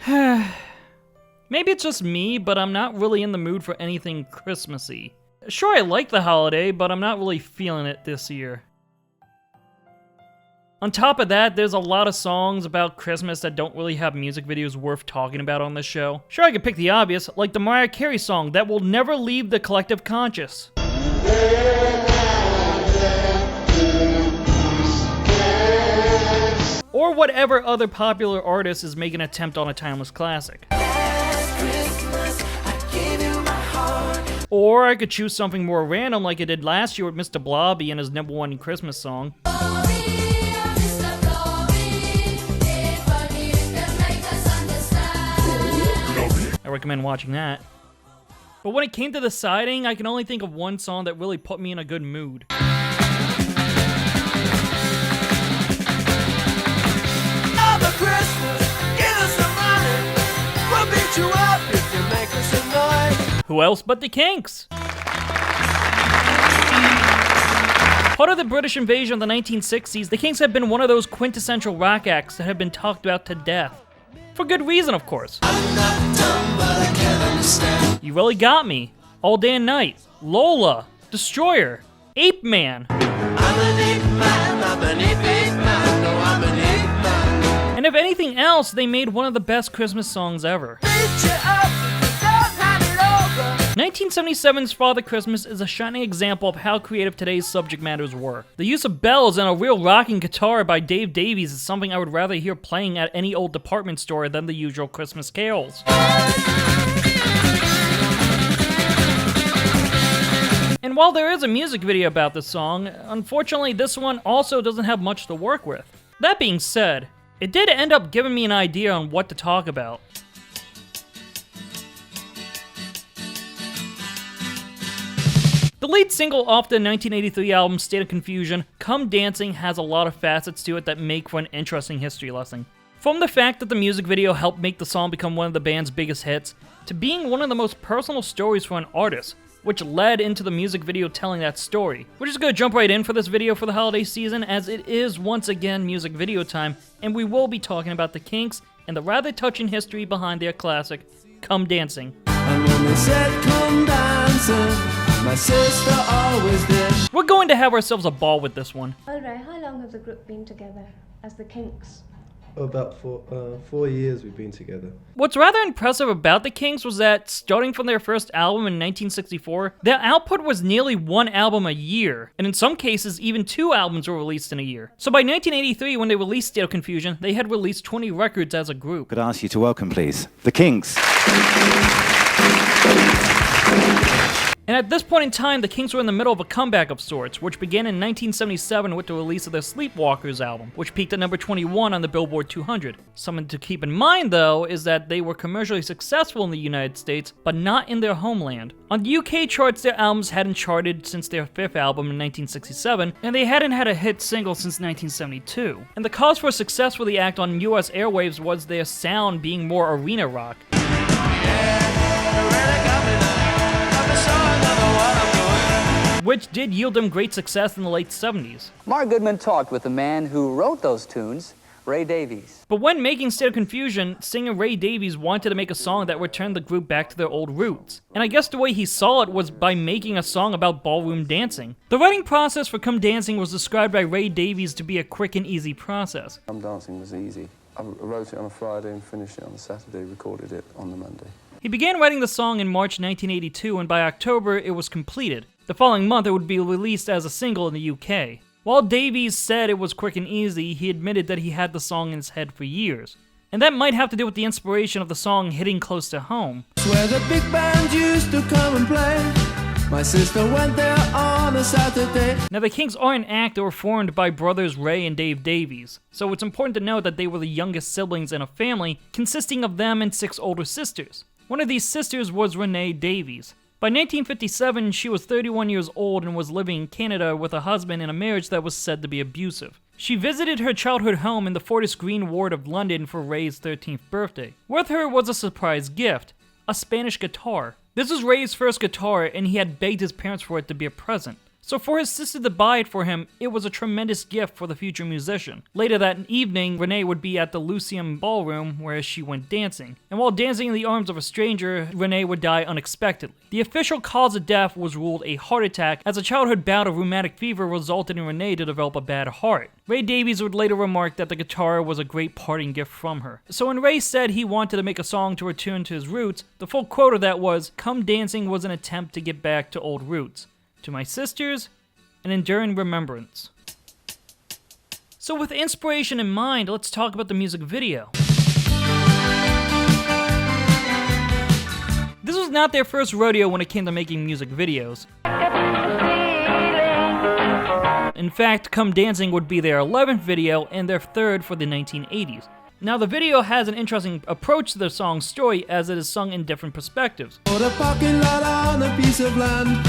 Maybe it's just me, but I'm not really in the mood for anything Christmassy. Sure, I like the holiday, but I'm not really feeling it this year. On top of that, there's a lot of songs about Christmas that don't really have music videos worth talking about on this show. Sure, I could pick the obvious, like the Mariah Carey song that will never leave the collective conscious. Or whatever other popular artist is making an attempt on a timeless classic. Or I could choose something more random like I did last year with Mr. Blobby and his #1 Christmas song. I recommend watching that. But when it came to deciding, I can only think of one song that really put me in a good mood. Who else but the Kinks? Part of the British invasion of the 1960s, the Kinks have been one of those quintessential rock acts that have been talked about to death. For good reason, of course. I'm not dumb, but I can't understand. You Really Got Me, All Day and Night, Lola, Destroyer, Ape Man. I'm an ape man, I'm an ape man, no, I'm an ape man. And if anything else, they made one of the best Christmas songs ever. 1977's Father Christmas is a shining example of how creative today's subject matters were. The use of bells and a real rocking guitar by Dave Davies is something I would rather hear playing at any old department store than the usual Christmas carols. And while there is a music video about this song, unfortunately this one also doesn't have much to work with. That being said, it did end up giving me an idea on what to talk about. The lead single off the 1983 album State of Confusion, Come Dancing, has a lot of facets to it that make for an interesting history lesson. From the fact that the music video helped make the song become one of the band's biggest hits, to being one of the most personal stories for an artist, which led into the music video telling that story. We're just gonna jump right in for this video for the holiday season, as it is once again music video time, and we will be talking about the Kinks and the rather touching history behind their classic, Come Dancing. And when they said come dancing, my sister always did. We're going to have ourselves a ball with this one. Alright, how long have the group been together as the Kinks? About 4 years we've been together. What's rather impressive about the Kinks was that, starting from their first album in 1964, their output was nearly one album a year, and in some cases, even 2 albums were released in a year. So by 1983, when they released State of Confusion, they had released 20 records as a group. Could I ask you to welcome, please, the Kinks. And at this point in time, the Kinks were in the middle of a comeback of sorts, which began in 1977 with the release of their Sleepwalkers album, which peaked at number 21 on the Billboard 200. Something to keep in mind, though, is that they were commercially successful in the United States, but not in their homeland. On the UK charts, their albums hadn't charted since their 5th album in 1967, and they hadn't had a hit single since 1972. And the cause for success for the act on US airwaves was their sound being more arena rock. Which did yield them great success in the late 70s. Mark Goodman talked with the man who wrote those tunes, Ray Davies. But when making State of Confusion, singer Ray Davies wanted to make a song that returned the group back to their old roots. And I guess the way he saw it was by making a song about ballroom dancing. The writing process for Come Dancing was described by Ray Davies to be a quick and easy process. Come Dancing was easy. I wrote it on a Friday and finished it on a Saturday, recorded it on the Monday. He began writing the song in March 1982, and by October it was completed. The following month it would be released as a single in the UK. While Davies said it was quick and easy, he admitted that he had the song in his head for years. And that might have to do with the inspiration of the song hitting close to home. Where the big band used to come and play. My sister went there on a Saturday. Now the Kinks are an act that were formed by brothers Ray and Dave Davies, so it's important to note that they were the youngest siblings in a family consisting of them and 6 older sisters. One of these sisters was Renee Davies. By 1957, she was 31 years old and was living in Canada with a husband in a marriage that was said to be abusive. She visited her childhood home in the Fortis Green ward of London for Ray's 13th birthday. With her was a surprise gift, a Spanish guitar. This was Ray's first guitar, and he had begged his parents for it to be a present. So for his sister to buy it for him, it was a tremendous gift for the future musician. Later that evening, Renee would be at the Lyceum Ballroom where she went dancing. And while dancing in the arms of a stranger, Renee would die unexpectedly. The official cause of death was ruled a heart attack, as a childhood bout of rheumatic fever resulted in Renee to develop a bad heart. Ray Davies would later remark that the guitar was a great parting gift from her. So when Ray said he wanted to make a song to return to his roots, the full quote of that was, "Come Dancing was an attempt to get back to old roots. To my sisters, an enduring remembrance." So with inspiration in mind, let's talk about the music video. This was not their first rodeo when it came to making music videos. In fact, Come Dancing would be their 11th video and their third for the 1980s. Now the video has an interesting approach to the song's story as it is sung in different perspectives. Or a parking lot on a piece of land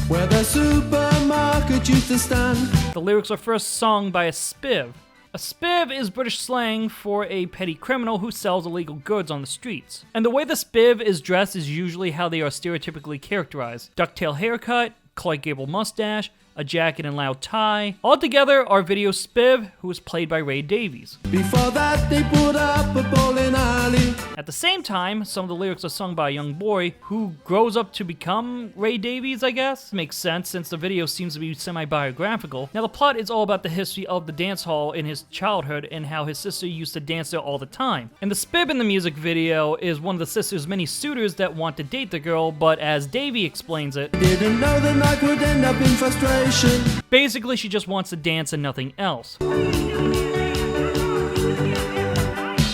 where the supermarket used to stand. The lyrics are first sung by a spiv. A spiv is British slang for a petty criminal who sells illegal goods on the streets. And the way the spiv is dressed is usually how they are stereotypically characterized. Ducktail haircut, Clark Gable mustache, a jacket and loud tie. Altogether, our video spiv, who was played by Ray Davies. Before that they put up a bowling alley. At the same time, some of the lyrics are sung by a young boy who grows up to become Ray Davies, I guess. Makes sense since the video seems to be semi-biographical. Now the plot is all about the history of the dance hall in his childhood and how his sister used to dance there all the time. And the spiv in the music video is one of the sister's many suitors that want to date the girl, but as Davey explains it, Didn't know the night would end up in frustration. basically she just wants to dance and nothing else.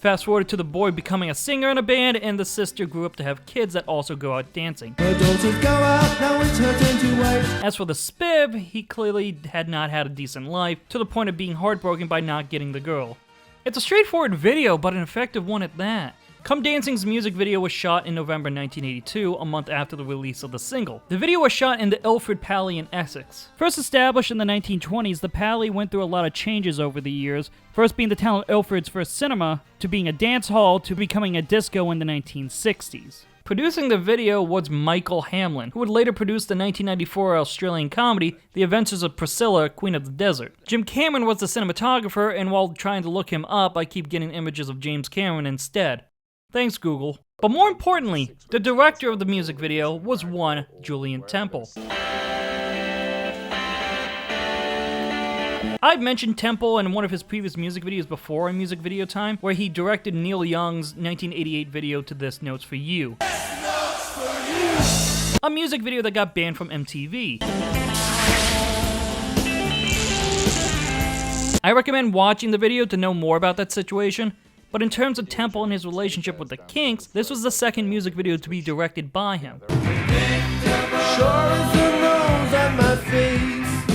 Fast forward to the boy becoming a singer in a band, and the sister grew up to have kids that also go out dancing. Her daughters go out, now it's her turn to wait. As for the spiv, he clearly had not had a decent life, to the point of being heartbroken by not getting the girl. It's a straightforward video, but an effective one at that. Come Dancing's music video was shot in November 1982, a month after the release of the single. The video was shot in the Ilford Pally in Essex. First established in the 1920s, the Pally went through a lot of changes over the years, first being the town of Ilford's first cinema, to being a dance hall, to becoming a disco in the 1960s. Producing the video was Michael Hamlin, who would later produce the 1994 Australian comedy, The Adventures of Priscilla, Queen of the Desert. Jim Cameron was the cinematographer, and while trying to look him up, I keep getting images of James Cameron instead. Thanks, Google. But more importantly, the director of the music video was one Julian Temple. I've mentioned Temple in one of his previous music videos before in Music Video Time, where he directed Neil Young's 1988 video to This Note's For You. A music video that got banned from MTV. I recommend watching the video to know more about that situation. But in terms of Temple and his relationship with the Kinks, this was the second music video to be directed by him.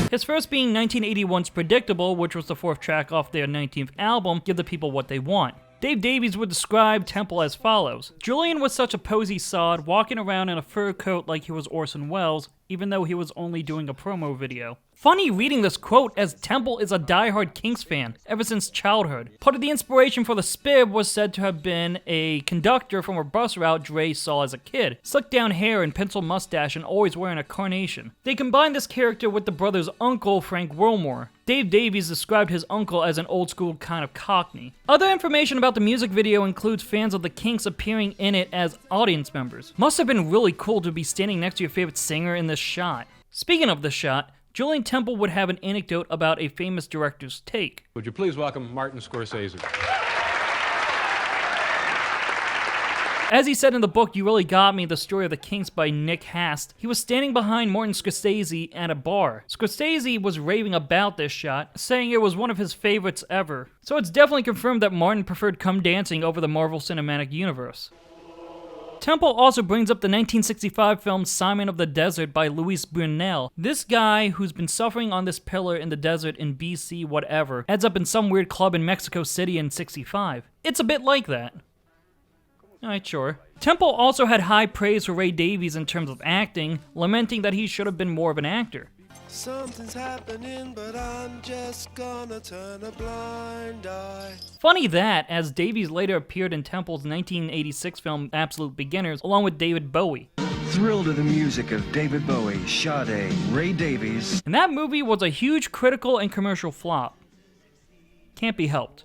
His first being 1981's Predictable, which was the fourth track off their 19th album, Give the People What They Want. Dave Davies would describe Temple as follows. Julian was such a posy sod, walking around in a fur coat like he was Orson Welles, even though he was only doing a promo video. Funny reading this quote, as Temple is a diehard Kinks fan ever since childhood. Part of the inspiration for the spiv was said to have been a conductor from a bus route Dre saw as a kid. Slicked down hair and pencil mustache and always wearing a carnation. They combined this character with the brother's uncle, Frank Wilmore. Dave Davies described his uncle as an old school kind of cockney. Other information about the music video includes fans of the Kinks appearing in it as audience members. Must have been really cool to be standing next to your favorite singer in this shot. Speaking of this shot, Julian Temple would have an anecdote about a famous director's take. Would you please welcome Martin Scorsese? As he said in the book You Really Got Me, The Story of the Kinks by Nick Hast, he was standing behind Martin Scorsese at a bar. Scorsese was raving about this shot, saying it was one of his favorites ever. So it's definitely confirmed that Martin preferred Come Dancing over the Marvel Cinematic Universe. Temple also brings up the 1965 film Simon of the Desert by Luis Buñuel. This guy, who's been suffering on this pillar in the desert in BC whatever, ends up in some weird club in Mexico City in 65. It's a bit like that. Alright, sure. Temple also had high praise for Ray Davies in terms of acting, lamenting that he should have been more of an actor. Something's happening, but I'm just gonna turn a blind eye. Funny that, as Davies later appeared in Temple's 1986 film Absolute Beginners, along with David Bowie. Through thrilled to the music of David Bowie, Sade, Ray Davies. And that movie was a huge critical and commercial flop. Can't be helped.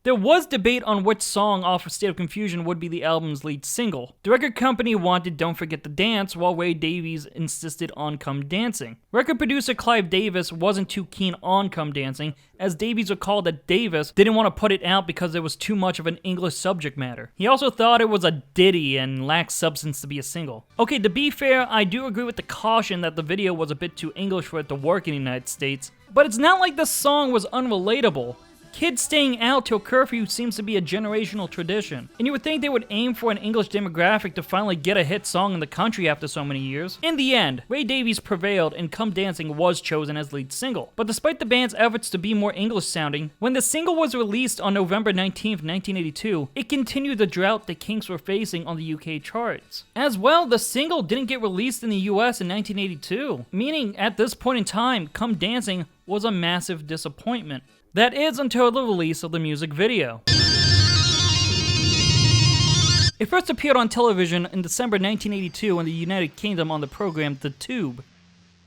There was debate on which song off of State of Confusion would be the album's lead single. The record company wanted Don't Forget the Dance, while Ray Davies insisted on Come Dancing. Record producer Clive Davis wasn't too keen on Come Dancing, as Davies recalled that Davis didn't want to put it out because there was too much of an English subject matter. He also thought it was a ditty and lacked substance to be a single. Okay, to be fair, I do agree with the caution that the video was a bit too English for it to work in the United States, but it's not like this song was unrelatable. Kids staying out till curfew seems to be a generational tradition, and you would think they would aim for an English demographic to finally get a hit song in the country after so many years. In the end, Ray Davies prevailed and Come Dancing was chosen as lead single. But despite the band's efforts to be more English sounding, when the single was released on November 19th, 1982, it continued the drought the Kinks were facing on the UK charts. As well, the single didn't get released in the US in 1982, meaning at this point in time, Come Dancing was a massive disappointment. That is until the release of the music video. It first appeared on television in December 1982 in the United Kingdom on the program The Tube.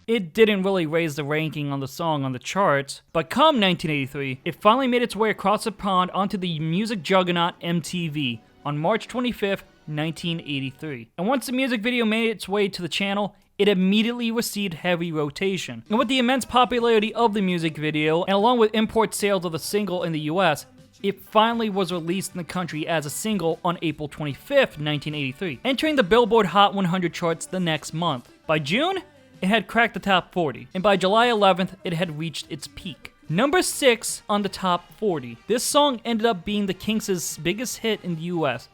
It didn't really raise the ranking on the song on the charts, but come 1983, it finally made its way across the pond onto the music juggernaut MTV on March 25th, 1983. And once the music video made its way to the channel, it immediately received heavy rotation. And with the immense popularity of the music video, and along with import sales of the single in the US, it finally was released in the country as a single on April 25th, 1983, entering the Billboard Hot 100 charts the next month. By June, it had cracked the top 40, and by July 11th, it had reached its peak. Number 6 on the top 40. This song ended up being the Kinks' biggest hit in the US.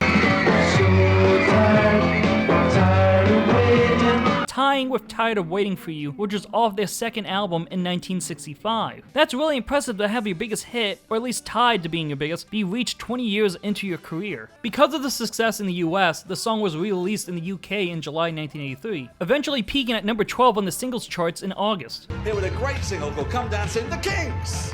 Tying with Tired of Waiting for You, which was off their second album in 1965. That's really impressive to have your biggest hit, or at least tied to being your biggest, be reached 20 years into your career. Because of the success in the US, the song was re-released in the UK in July 1983, eventually peaking at number 12 on the singles charts in August. Here with a great single called Come Dancing, the Kinks!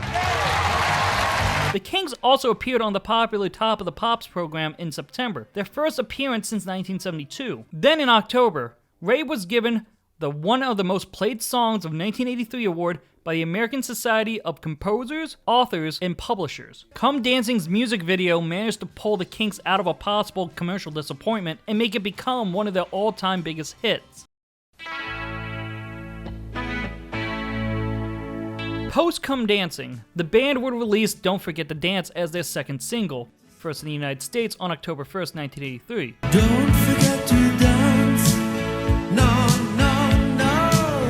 The Kinks also appeared on the popular Top of the Pops program in September, their first appearance since 1972. Then in October, Ray was given the One of the Most Played Songs of 1983 award by the American Society of Composers, Authors, and Publishers. Come Dancing's music video managed to pull the Kinks out of a possible commercial disappointment and make it become one of their all-time biggest hits. Post Come Dancing, the band would release Don't Forget to Dance as their second single, first in the United States on October 1st, 1983. Don't forget to dance.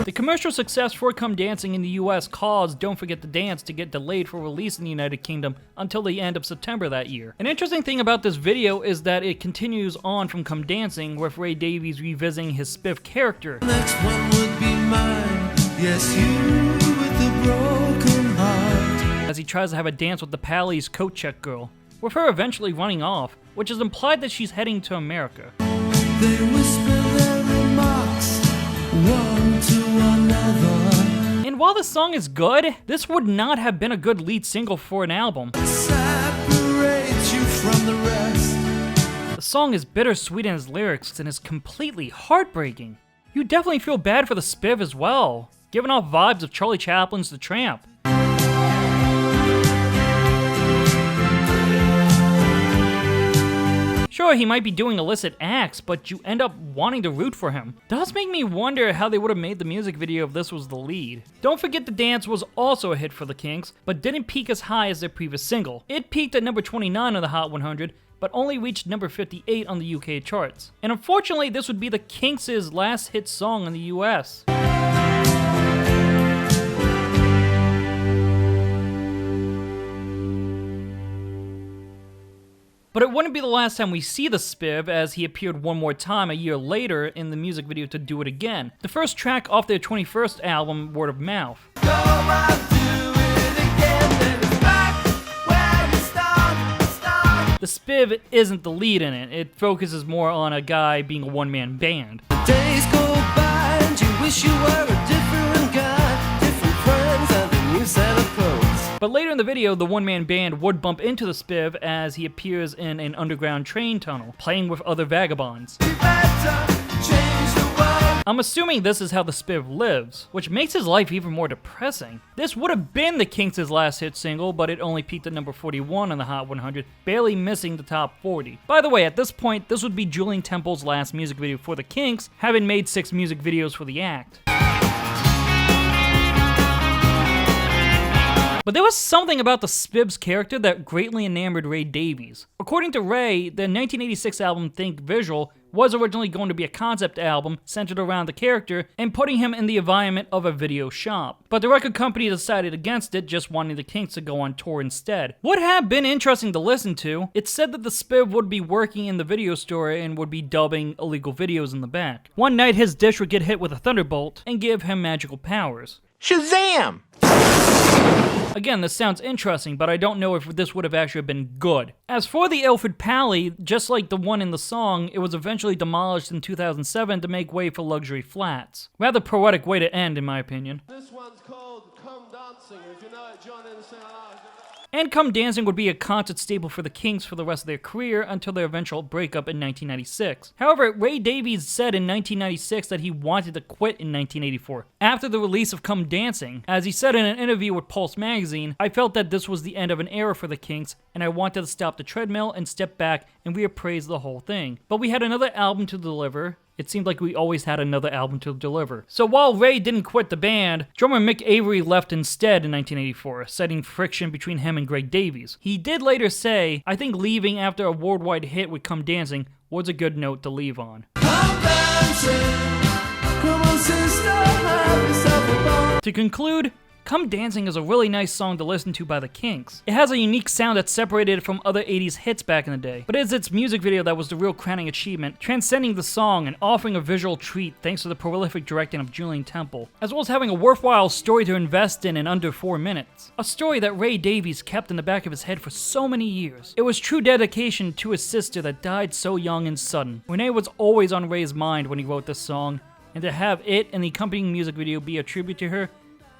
The commercial success for Come Dancing in the US caused Don't Forget to Dance to get delayed for release in the United Kingdom until the end of September that year. An interesting thing about this video is that it continues on from Come Dancing, with Ray Davies revisiting his Spiff character. Next one would be mine. Yes, you with the broken heart. As he tries to have a dance with the Pally's coat check girl, with her eventually running off, which is implied that she's heading to America. They whisper their remarks, one to another. And while the song is good, this would not have been a good lead single for an album. Separates you from the rest. The song is bittersweet in its lyrics and is completely heartbreaking. You definitely feel bad for the Spiff as well, giving off vibes of Charlie Chaplin's The Tramp. Sure, he might be doing illicit acts, but you end up wanting to root for him. Does make me wonder how they would have made the music video if this was the lead. Don't Forget to Dance was also a hit for the Kinks, but didn't peak as high as their previous single. It peaked at number 29 on the Hot 100, but only reached number 58 on the UK charts. And unfortunately, this would be the Kinks' last hit song in the US. But it wouldn't be the last time we see the Spiff, as he appeared one more time a year later in the music video to Do It Again, the first track off their 21st album, Word of Mouth. The Spiff isn't the lead in it. It focuses more on a guy being a one-man band. Days go by and you wish you were a different guy, different friends and a new set of clothes. But later in the video, the one-man band would bump into the Spiff as he appears in an underground train tunnel, playing with other vagabonds. You better change the world. I'm assuming this is how the Spiv lives, which makes his life even more depressing. This would have been the Kinks' last hit single, but it only peaked at number 41 on the Hot 100, barely missing the top 40. By the way, at this point, this would be Julian Temple's last music video for the Kinks, having made 6 music videos for the act. But there was something about the Spiv's character that greatly enamored Ray Davies. According to Ray, the 1986 album Think Visual was originally going to be a concept album centered around the character and putting him in the environment of a video shop. But the record company decided against it, just wanting the Kinks to go on tour instead. Would have been interesting to listen to. It's said that the Spiv would be working in the video store and would be dubbing illegal videos in the back. One night his dish would get hit with a thunderbolt and give him magical powers. Shazam! Again, this sounds interesting, but I don't know if this would have actually been good. As for the Ilford Pally, just like the one in the song, it was eventually demolished in 2007 to make way for luxury flats. Rather poetic way to end, in my opinion. This one's called Come Dancing. If you know it, join in and sing along. And Come Dancing would be a concert staple for the Kinks for the rest of their career until their eventual breakup in 1996. However, Ray Davies said in 1996 that he wanted to quit in 1984, after the release of Come Dancing. As he said in an interview with Pulse magazine, "I felt that this was the end of an era for the Kinks, and I wanted to stop the treadmill and step back and reappraise the whole thing. But we had another album to deliver." It seemed like we always had another album to deliver. So while Ray didn't quit the band, drummer Mick Avery left instead in 1984, citing friction between him and Greg Davies. He did later say, "I think leaving after a worldwide hit with Come Dancing was a good note to leave on." Come dancing. Come on, sister, have yourself a ball. To conclude, Come Dancing is a really nice song to listen to by the Kinks. It has a unique sound that separated it from other 80s hits back in the day, but it is its music video that was the real crowning achievement, transcending the song and offering a visual treat thanks to the prolific directing of Julian Temple, as well as having a worthwhile story to invest in under 4 minutes. A story that Ray Davies kept in the back of his head for so many years. It was true dedication to his sister that died so young and sudden. Renee was always on Ray's mind when he wrote this song, and to have it and the accompanying music video be a tribute to her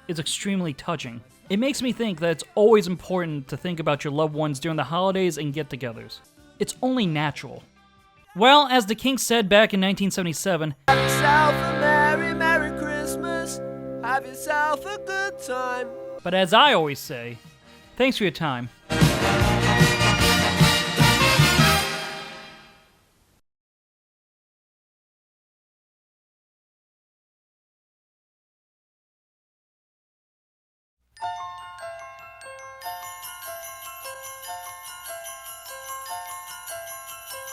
is extremely touching. It makes me think that it's always important to think about your loved ones during the holidays and get-togethers. It's only natural. Well, as the Kinks said back in 1977, Have yourself a merry, merry Christmas. Have yourself a good time. but as I always say, thanks for your time.